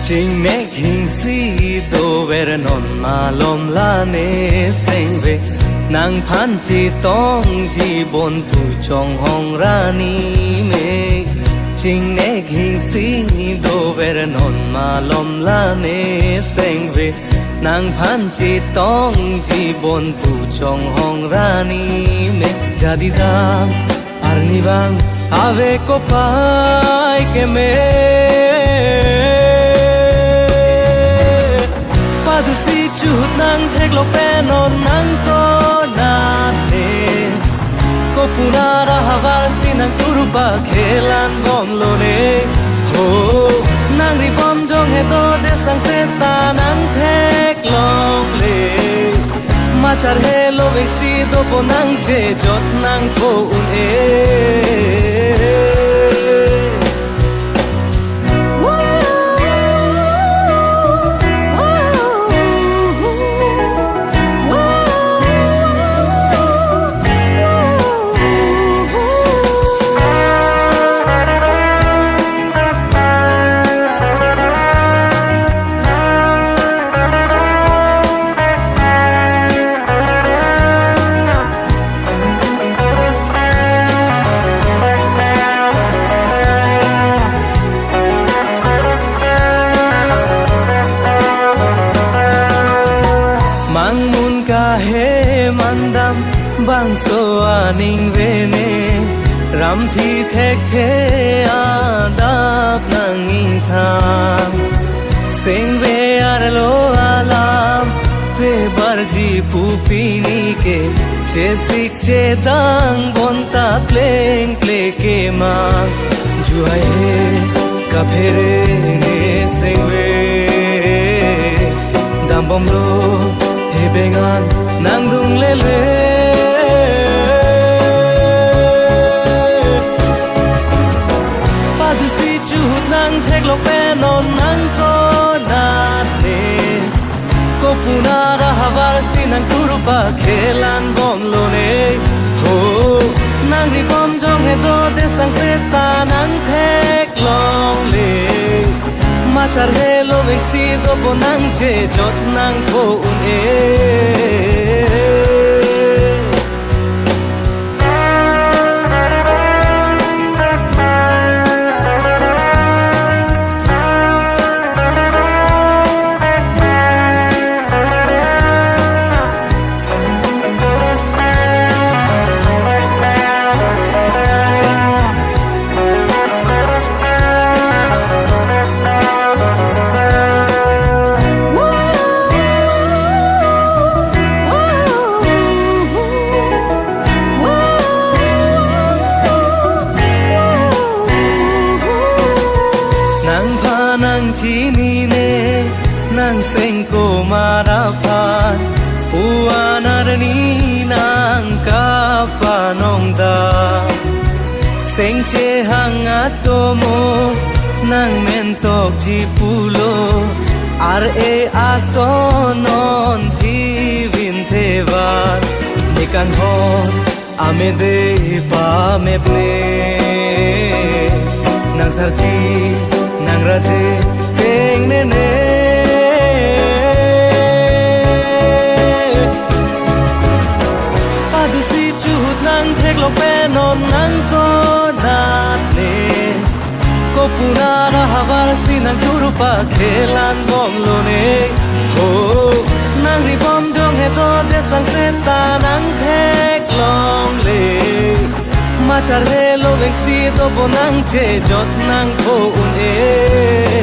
Chinh mẹ hình si tô ver non mà lom la ne seng ve nàng phan chi tong chi bon tu chong hong ra ni me Chinh mẹ hình si tô ver non mà lom la ne seng ve nàng phan chi tong chi bon tu chong hong ra ni me jadi dam arni bang ave ko pai ke me si chút nang thek lo pe non nang ko na ne ko puna ra havar si nang turupa khelan bom lo ne ho nang ri bom jong he to de sang se ta nang thek long le ma char he lo ve si do po nang che jot nang ko un e mandam bang so aning vene ram thi thek the adap nang in tham seng ve ar lo alam pe barji pupini ke che sik che dang bonta pleng ple ke ma juai ka phere ne seng ve dam bom lo he bengan nang dung le le pa du si chu nang thek lo pe non nang ko na ne ko puna ra havar si nang turupa khelan bom lo ne ho nang ri bom jong he do de sang se ta nang thek long le ma char he lo ve si do po nang che jot nang ko un e nang chi ni ne nang seng ko mara phan puanar ni nang ka pa nong da seng che hang atomo nang men tok ji pulo ar e asonon thi vin theva nikan ho ame de pa me ple nang sarti nang raje peng ne ne adu si chu nang thek lo pe non nang ko na ne ko puna ra havar si nang turupa khelan bom lo ne ho nang ri bom jong he to de sang se ta nang thek long le ma char he lo ve si to po nang che jot nang ko un e